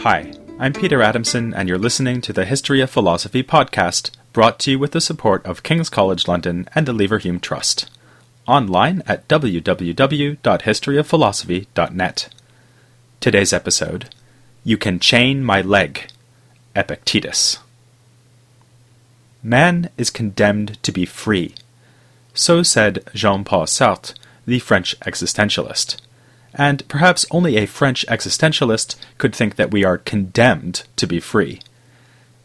Hi, I'm Peter Adamson, and you're listening to the History of Philosophy podcast, brought to you with the support of King's College London and the Leverhulme Trust. Online at www.historyofphilosophy.net. Today's episode, You Can Chain My Leg, Epictetus. Man is condemned to be free. So said Jean-Paul Sartre, the French existentialist. And perhaps only a French existentialist could think that we are condemned to be free.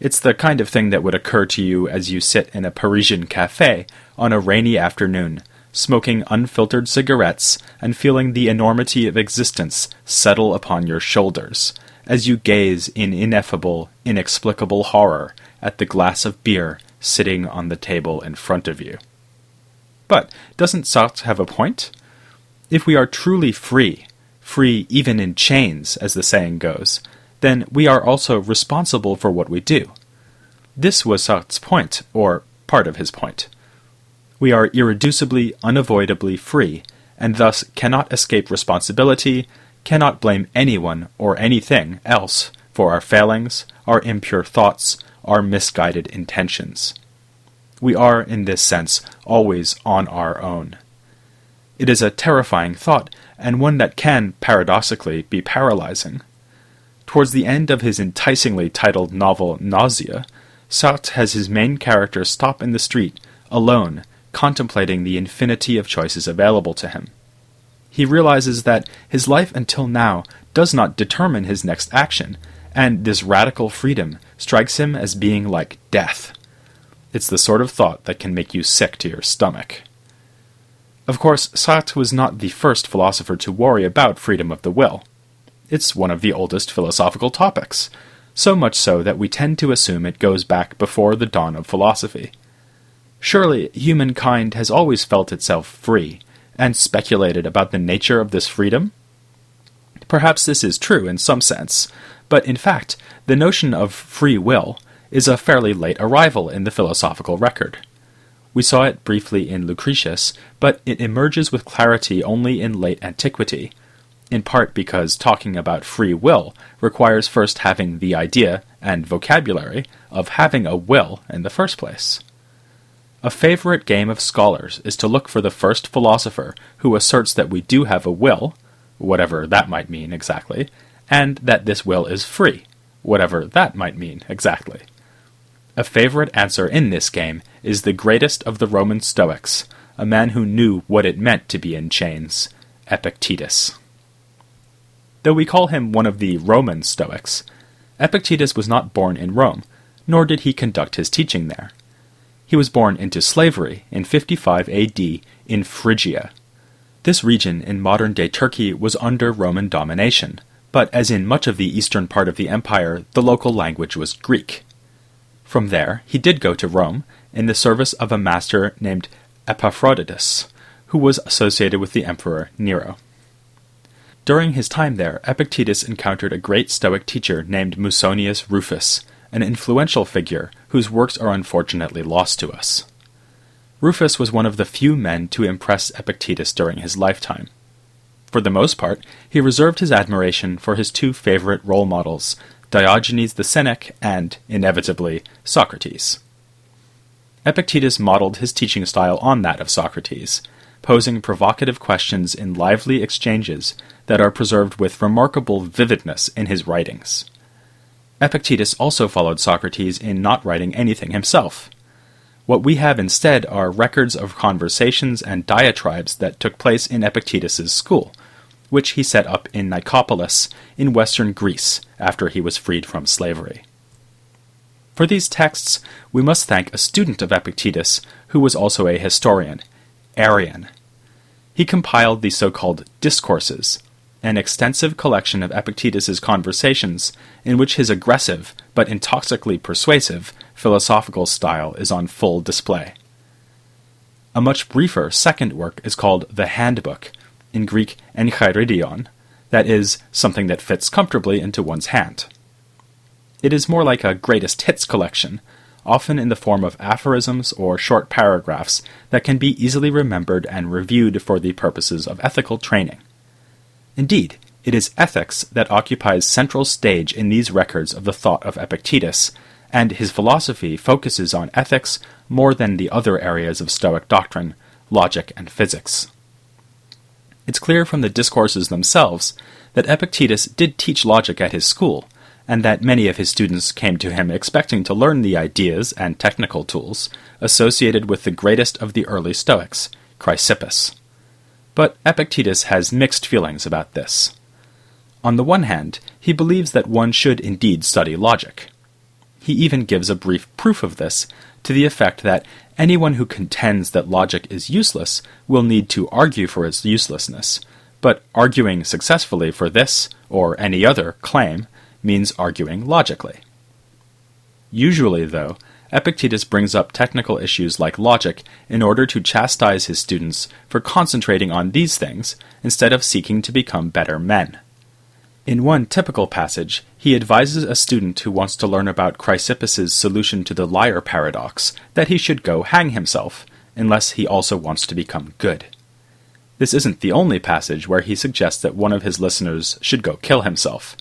It's the kind of thing that would occur to you as you sit in a Parisian café on a rainy afternoon, smoking unfiltered cigarettes and feeling the enormity of existence settle upon your shoulders, as you gaze in ineffable, inexplicable horror at the glass of beer sitting on the table in front of you. But doesn't Sartre have a point? If we are truly free even in chains, as the saying goes, then we are also responsible for what we do. This was Sartre's point, or part of his point. We are irreducibly, unavoidably free, and thus cannot escape responsibility, cannot blame anyone or anything else for our failings, our impure thoughts, our misguided intentions. We are, in this sense, always on our own. It is a terrifying thought, and one that can, paradoxically, be paralyzing. Towards the end of his enticingly titled novel Nausea, Sartre has his main character stop in the street, alone, contemplating the infinity of choices available to him. He realizes that his life until now does not determine his next action, and this radical freedom strikes him as being like death. It's the sort of thought that can make you sick to your stomach. Of course, Sartre was not the first philosopher to worry about freedom of the will. It's one of the oldest philosophical topics, so much so that we tend to assume it goes back before the dawn of philosophy. Surely, humankind has always felt itself free, and speculated about the nature of this freedom? Perhaps this is true in some sense, but in fact, the notion of free will is a fairly late arrival in the philosophical record. We saw it briefly in Lucretius, but it emerges with clarity only in late antiquity, in part because talking about free will requires first having the idea and vocabulary of having a will in the first place. A favorite game of scholars is to look for the first philosopher who asserts that we do have a will, whatever that might mean exactly, and that this will is free, whatever that might mean exactly. A favorite answer in this game is the greatest of the Roman Stoics, a man who knew what it meant to be in chains, Epictetus. Though we call him one of the Roman Stoics, Epictetus was not born in Rome, nor did he conduct his teaching there. He was born into slavery in 55 AD in Phrygia. This region in modern-day Turkey was under Roman domination, but as in much of the eastern part of the empire, the local language was Greek. From there, he did go to Rome, in the service of a master named Epictetus, who was associated with the emperor Nero. During his time there, Epictetus encountered a great Stoic teacher named Musonius Rufus, an influential figure whose works are unfortunately lost to us. Rufus was one of the few men to impress Epictetus during his lifetime. For the most part, he reserved his admiration for his two favorite role models, Diogenes the Cynic and, inevitably, Socrates. Epictetus modeled his teaching style on that of Socrates, posing provocative questions in lively exchanges that are preserved with remarkable vividness in his writings. Epictetus also followed Socrates in not writing anything himself. What we have instead are records of conversations and diatribes that took place in Epictetus's school, which he set up in Nicopolis in western Greece after he was freed from slavery. For these texts, we must thank a student of Epictetus who was also a historian, Arrian. He compiled the so-called Discourses, an extensive collection of Epictetus's conversations in which his aggressive, but intoxically persuasive, philosophical style is on full display. A much briefer second work is called the Handbook, in Greek enchiridion, that is, something that fits comfortably into one's hand. It is more like a greatest hits collection, often in the form of aphorisms or short paragraphs that can be easily remembered and reviewed for the purposes of ethical training. Indeed, It is ethics that occupies central stage in these records of the thought of Epictetus, and his philosophy focuses on ethics more than the other areas of Stoic doctrine, logic and physics. It's clear from the discourses themselves that Epictetus did teach logic at his school, and that many of his students came to him expecting to learn the ideas and technical tools associated with the greatest of the early Stoics, Chrysippus. But Epictetus has mixed feelings about this. On the one hand, he believes that one should indeed study logic. He even gives a brief proof of this, to the effect that anyone who contends that logic is useless will need to argue for its uselessness, but arguing successfully for this, or any other, claim means arguing logically. Usually, though, Epictetus brings up technical issues like logic in order to chastise his students for concentrating on these things instead of seeking to become better men. In one typical passage, he advises a student who wants to learn about Chrysippus's solution to the liar paradox that he should go hang himself, unless he also wants to become good. This isn't the only passage where he suggests that one of his listeners should go kill himself.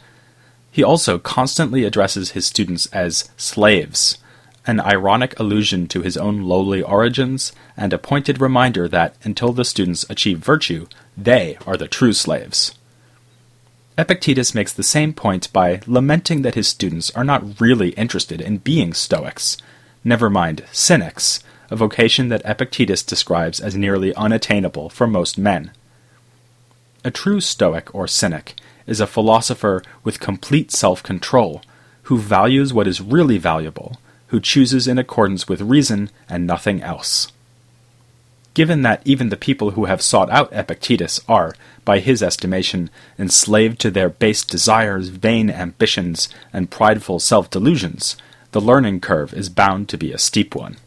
He also constantly addresses his students as slaves, an ironic allusion to his own lowly origins and a pointed reminder that, until the students achieve virtue, they are the true slaves. Epictetus makes the same point by lamenting that his students are not really interested in being Stoics, never mind cynics, a vocation that Epictetus describes as nearly unattainable for most men. A true Stoic or cynic is a philosopher with complete self-control, who values what is really valuable, who chooses in accordance with reason and nothing else. Given that even the people who have sought out Epictetus are, by his estimation, enslaved to their base desires, vain ambitions, and prideful self-delusions, the learning curve is bound to be a steep one.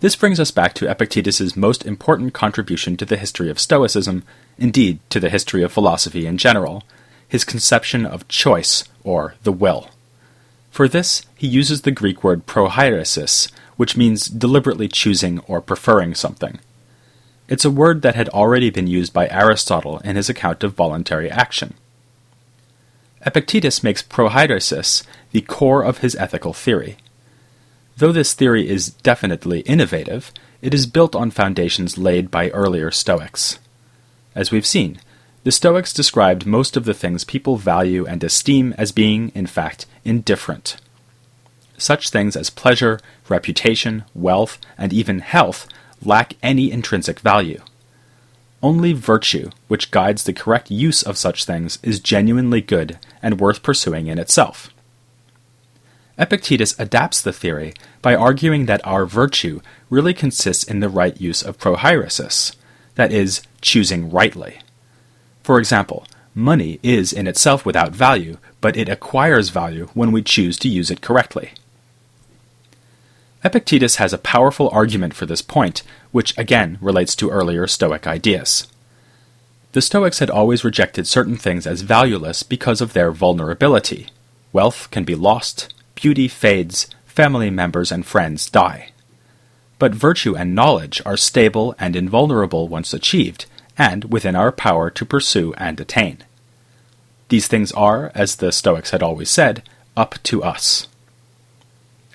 This brings us back to Epictetus's most important contribution to the history of Stoicism, indeed to the history of philosophy in general, his conception of choice, or the will. For this, he uses the Greek word prohairesis, which means deliberately choosing or preferring something. It's a word that had already been used by Aristotle in his account of voluntary action. Epictetus makes prohairesis the core of his ethical theory. Though this theory is definitely innovative, it is built on foundations laid by earlier Stoics. As we've seen, the Stoics described most of the things people value and esteem as being, in fact, indifferent. Such things as pleasure, reputation, wealth, and even health lack any intrinsic value. Only virtue, which guides the correct use of such things, is genuinely good and worth pursuing in itself. Epictetus adapts the theory by arguing that our virtue really consists in the right use of prohairesis, that is, choosing rightly. For example, money is in itself without value, but it acquires value when we choose to use it correctly. Epictetus has a powerful argument for this point, which again relates to earlier Stoic ideas. The Stoics had always rejected certain things as valueless because of their vulnerability. Wealth can be lost, beauty fades, family members and friends die. But virtue and knowledge are stable and invulnerable once achieved, and within our power to pursue and attain. These things are, as the Stoics had always said, up to us.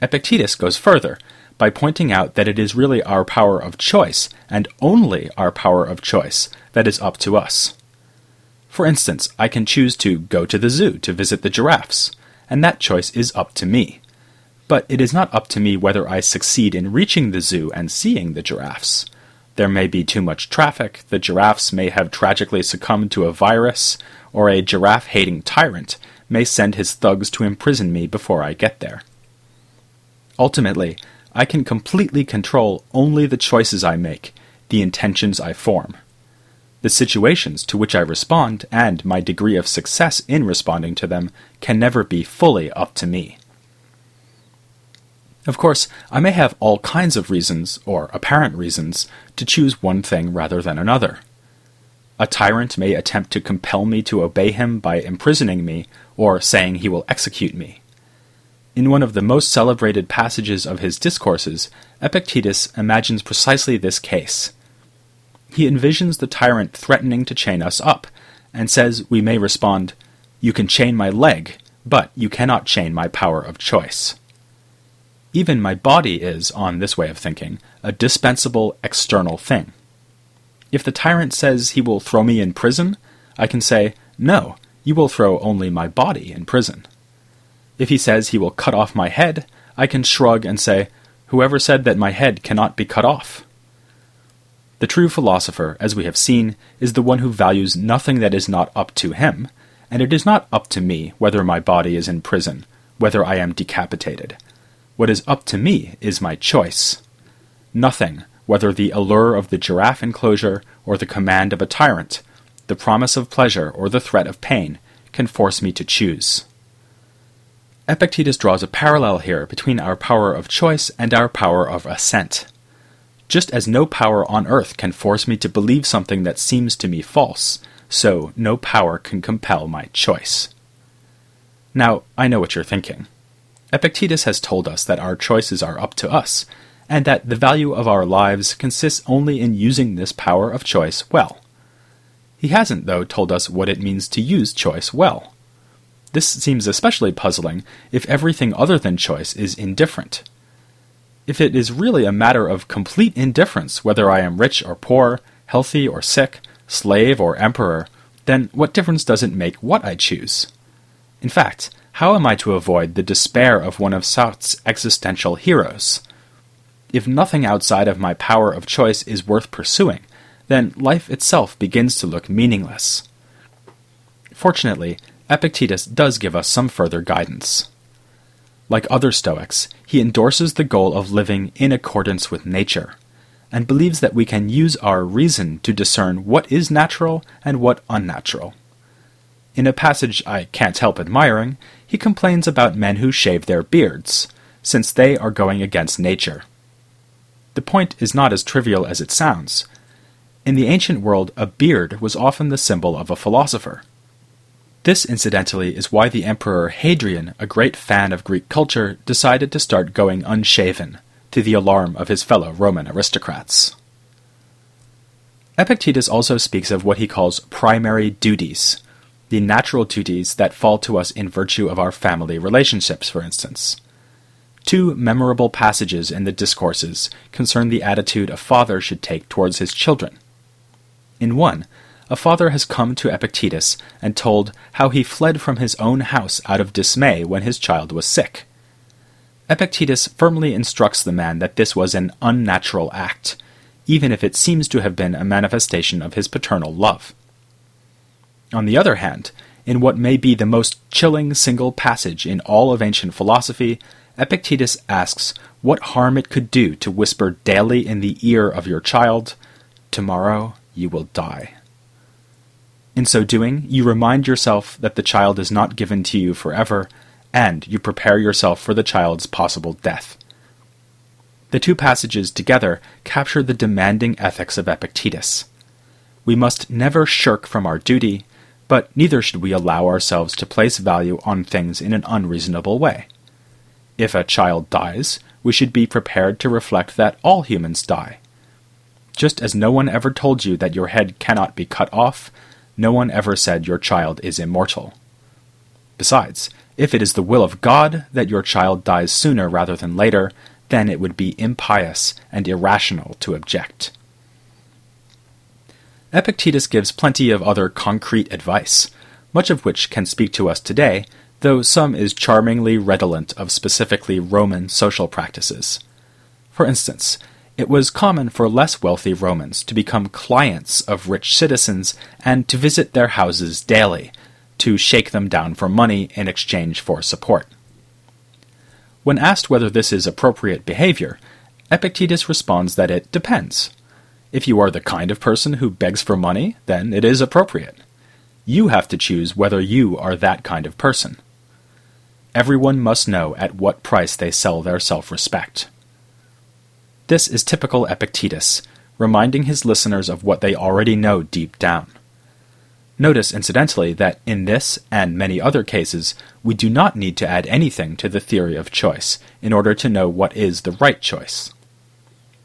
Epictetus goes further by pointing out that it is really our power of choice, and only our power of choice, that is up to us. For instance, I can choose to go to the zoo to visit the giraffes, and that choice is up to me. But it is not up to me whether I succeed in reaching the zoo and seeing the giraffes. There may be too much traffic, the giraffes may have tragically succumbed to a virus, or a giraffe-hating tyrant may send his thugs to imprison me before I get there. Ultimately, I can completely control only the choices I make, the intentions I form. The situations to which I respond, and my degree of success in responding to them, can never be fully up to me. Of course, I may have all kinds of reasons, or apparent reasons, to choose one thing rather than another. A tyrant may attempt to compel me to obey him by imprisoning me, or saying he will execute me. In one of the most celebrated passages of his discourses, Epictetus imagines precisely this case. He envisions the tyrant threatening to chain us up, and says we may respond, "You can chain my leg, but you cannot chain my power of choice." Even my body is, on this way of thinking, a dispensable external thing. If the tyrant says he will throw me in prison, I can say, "No, you will throw only my body in prison." If he says he will cut off my head, I can shrug and say, "Whoever said that my head cannot be cut off?" The true philosopher, as we have seen, is the one who values nothing that is not up to him, and it is not up to me whether my body is in prison, whether I am decapitated. What is up to me is my choice. Nothing, whether the allure of the giraffe enclosure or the command of a tyrant, the promise of pleasure or the threat of pain, can force me to choose. Epictetus draws a parallel here between our power of choice and our power of assent. Just as no power on earth can force me to believe something that seems to me false, so no power can compel my choice. Now, I know what you're thinking. Epictetus has told us that our choices are up to us, and that the value of our lives consists only in using this power of choice well. He hasn't, though, told us what it means to use choice well. This seems especially puzzling if everything other than choice is indifferent. If it is really a matter of complete indifference whether I am rich or poor, healthy or sick, slave or emperor, then what difference does it make what I choose? In fact, how am I to avoid the despair of one of Sartre's existential heroes? If nothing outside of my power of choice is worth pursuing, then life itself begins to look meaningless. Fortunately, Epictetus does give us some further guidance. Like other Stoics, he endorses the goal of living in accordance with nature, and believes that we can use our reason to discern what is natural and what unnatural. In a passage I can't help admiring, he complains about men who shave their beards, since they are going against nature. The point is not as trivial as it sounds. In the ancient world, a beard was often the symbol of a philosopher. This, incidentally, is why the Emperor Hadrian, a great fan of Greek culture, decided to start going unshaven, to the alarm of his fellow Roman aristocrats. Epictetus also speaks of what he calls primary duties, the natural duties that fall to us in virtue of our family relationships, for instance. Two memorable passages in the Discourses concern the attitude a father should take towards his children. In one, a father has come to Epictetus and told how he fled from his own house out of dismay when his child was sick. Epictetus firmly instructs the man that this was an unnatural act, even if it seems to have been a manifestation of his paternal love. On the other hand, in what may be the most chilling single passage in all of ancient philosophy, Epictetus asks what harm it could do to whisper daily in the ear of your child, "Tomorrow you will die." In so doing, you remind yourself that the child is not given to you forever, and you prepare yourself for the child's possible death. The two passages together capture the demanding ethics of Epictetus. We must never shirk from our duty, but neither should we allow ourselves to place value on things in an unreasonable way. If a child dies, we should be prepared to reflect that all humans die. Just as no one ever told you that your head cannot be cut off, no one ever said your child is immortal. Besides, if it is the will of God that your child dies sooner rather than later, then it would be impious and irrational to object. Epictetus gives plenty of other concrete advice, much of which can speak to us today, though some is charmingly redolent of specifically Roman social practices. For instance, it was common for less wealthy Romans to become clients of rich citizens and to visit their houses daily, to shake them down for money in exchange for support. When asked whether this is appropriate behavior, Epictetus responds that it depends. If you are the kind of person who begs for money, then it is appropriate. You have to choose whether you are that kind of person. Everyone must know at what price they sell their self-respect. This is typical Epictetus, reminding his listeners of what they already know deep down. Notice, incidentally, that in this and many other cases, we do not need to add anything to the theory of choice in order to know what is the right choice.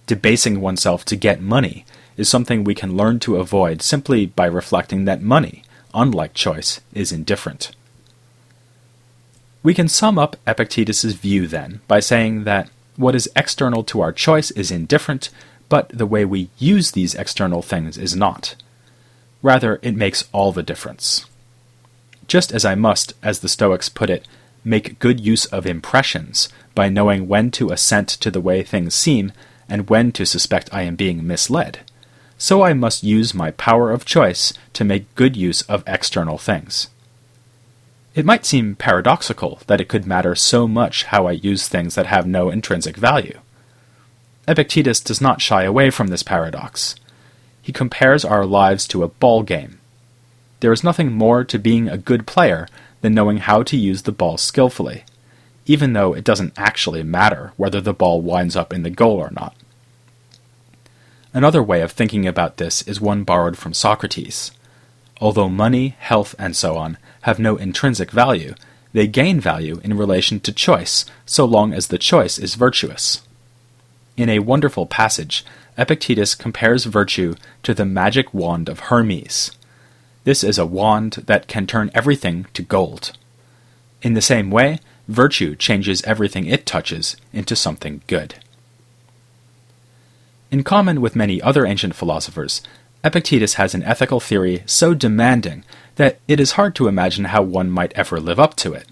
Debasing oneself to get money is something we can learn to avoid simply by reflecting that money, unlike choice, is indifferent. We can sum up Epictetus's view, then, by saying that what is external to our choice is indifferent, but the way we use these external things is not. Rather, it makes all the difference. Just as I must, as the Stoics put it, make good use of impressions by knowing when to assent to the way things seem and when to suspect I am being misled, so I must use my power of choice to make good use of external things. It might seem paradoxical that it could matter so much how I use things that have no intrinsic value. Epictetus does not shy away from this paradox. He compares our lives to a ball game. There is nothing more to being a good player than knowing how to use the ball skillfully, even though it doesn't actually matter whether the ball winds up in the goal or not. Another way of thinking about this is one borrowed from Socrates. Although money, health, and so on have no intrinsic value, they gain value in relation to choice, so long as the choice is virtuous. In a wonderful passage, Epictetus compares virtue to the magic wand of Hermes. This is a wand that can turn everything to gold. In the same way, virtue changes everything it touches into something good. In common with many other ancient philosophers, Epictetus has an ethical theory so demanding that it is hard to imagine how one might ever live up to it.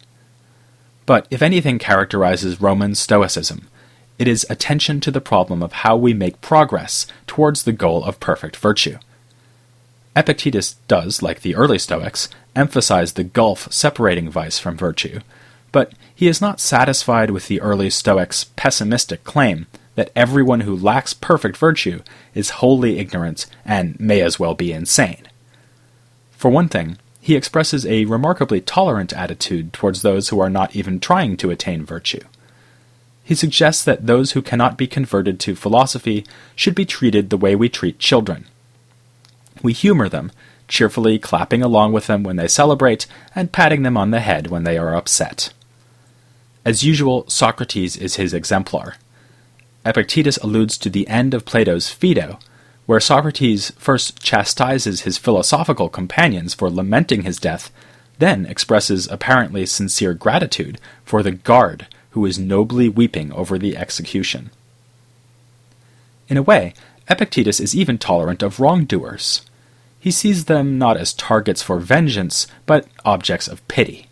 But if anything characterizes Roman Stoicism, it is attention to the problem of how we make progress towards the goal of perfect virtue. Epictetus does, like the early Stoics, emphasize the gulf separating vice from virtue, but he is not satisfied with the early Stoics' pessimistic claim that everyone who lacks perfect virtue is wholly ignorant and may as well be insane. For one thing, he expresses a remarkably tolerant attitude towards those who are not even trying to attain virtue. He suggests that those who cannot be converted to philosophy should be treated the way we treat children. We humor them, cheerfully clapping along with them when they celebrate and patting them on the head when they are upset. As usual, Socrates is his exemplar. Epictetus alludes to the end of Plato's Phaedo, where Socrates first chastises his philosophical companions for lamenting his death, then expresses apparently sincere gratitude for the guard who is nobly weeping over the execution. In a way, Epictetus is even tolerant of wrongdoers. He sees them not as targets for vengeance, but objects of pity.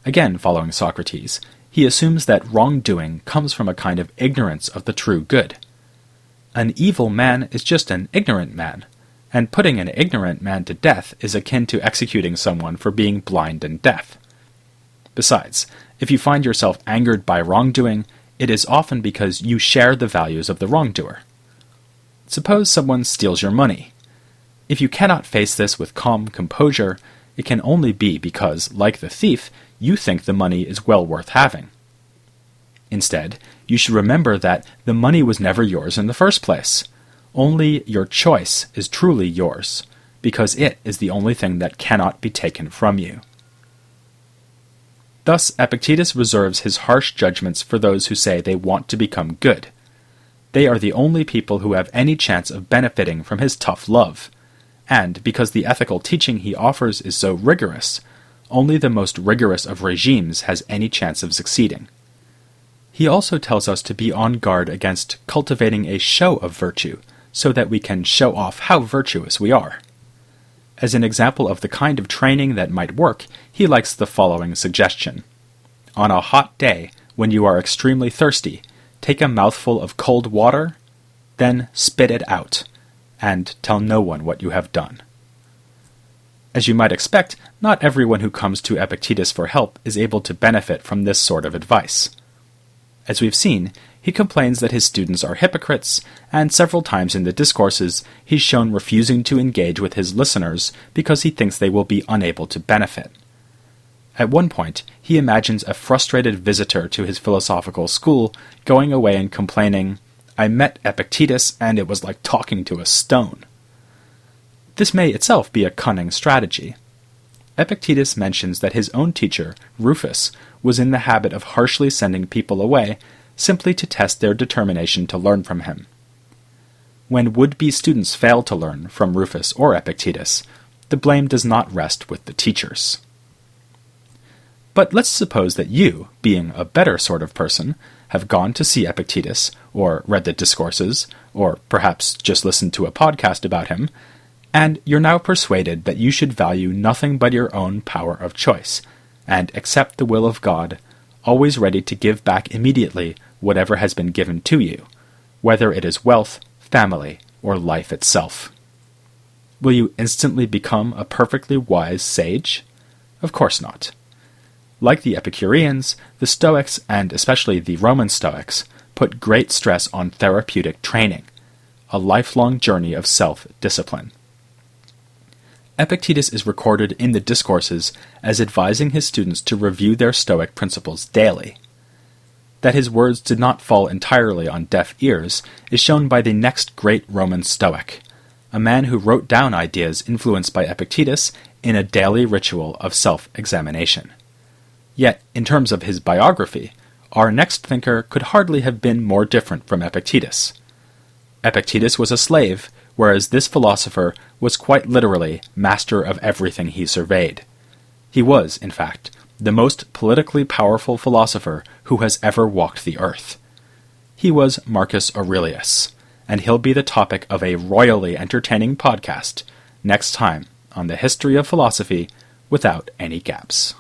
Again, following Socrates, he assumes that wrongdoing comes from a kind of ignorance of the true good. An evil man is just an ignorant man, and putting an ignorant man to death is akin to executing someone for being blind and deaf. Besides, if you find yourself angered by wrongdoing, it is often because you share the values of the wrongdoer. Suppose someone steals your money. If you cannot face this with calm composure, it can only be because, like the thief, you think the money is well worth having. Instead, you should remember that the money was never yours in the first place. Only your choice is truly yours, because it is the only thing that cannot be taken from you. Thus, Epictetus reserves his harsh judgments for those who say they want to become good. They are the only people who have any chance of benefiting from his tough love, and because the ethical teaching he offers is so rigorous, only the most rigorous of regimes has any chance of succeeding. He also tells us to be on guard against cultivating a show of virtue, so that we can show off how virtuous we are. As an example of the kind of training that might work, he likes the following suggestion. On a hot day, when you are extremely thirsty, take a mouthful of cold water, then spit it out, and tell no one what you have done. As you might expect, not everyone who comes to Epictetus for help is able to benefit from this sort of advice. As we've seen, he complains that his students are hypocrites, and several times in the discourses he's shown refusing to engage with his listeners because he thinks they will be unable to benefit. At one point, he imagines a frustrated visitor to his philosophical school going away and complaining, "I met Epictetus, and it was like talking to a stone." This may itself be a cunning strategy. Epictetus mentions that his own teacher, Rufus, was in the habit of harshly sending people away simply to test their determination to learn from him. When would-be students fail to learn from Rufus or Epictetus, the blame does not rest with the teachers. But let's suppose that you, being a better sort of person, have gone to see Epictetus, or read the discourses, or perhaps just listened to a podcast about him, and you're now persuaded that you should value nothing but your own power of choice, and accept the will of God, always ready to give back immediately whatever has been given to you, whether it is wealth, family, or life itself. Will you instantly become a perfectly wise sage? Of course not. Like the Epicureans, the Stoics, and especially the Roman Stoics, put great stress on therapeutic training, a lifelong journey of self-discipline. Epictetus is recorded in the discourses as advising his students to review their Stoic principles daily. That his words did not fall entirely on deaf ears is shown by the next great Roman Stoic, a man who wrote down ideas influenced by Epictetus in a daily ritual of self-examination. Yet, in terms of his biography, our next thinker could hardly have been more different from Epictetus. Epictetus was a slave, whereas this philosopher was quite literally master of everything he surveyed. He was, in fact, the most politically powerful philosopher who has ever walked the earth. He was Marcus Aurelius, and he'll be the topic of a royally entertaining podcast next time on the History of Philosophy Without Any Gaps.